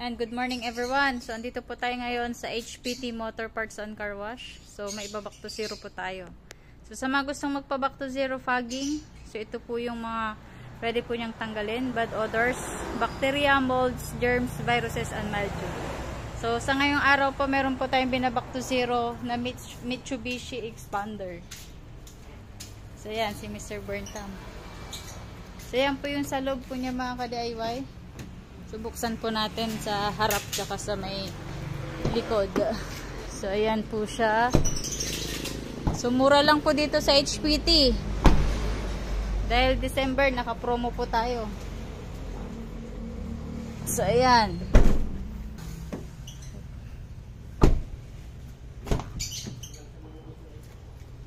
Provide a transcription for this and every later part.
And good morning everyone. So andito po tayo ngayon sa HPT Motor Parts and Car Wash. So may iba back to zero po tayo. So sa mga gustong magpa back to zero fogging, so ito po yung mga pwede po niyang tanggalin: bad odors, bacteria, molds, germs, viruses, and mildew. So sa ngayong araw po meron po tayong binaback to zero na Mitsubishi Expander. So yan si Mr. Burnham. So yan po yung sa loob po niya mga ka-DIY. So buksan po natin sa harap tsaka sa may likod. So ayan po siya. So mura lang po dito sa HPT. Dahil December naka-promo po tayo. So ayan.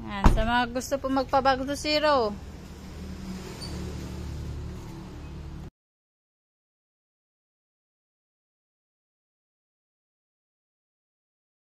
Ayan, sa mga gusto po magpa-back to zero,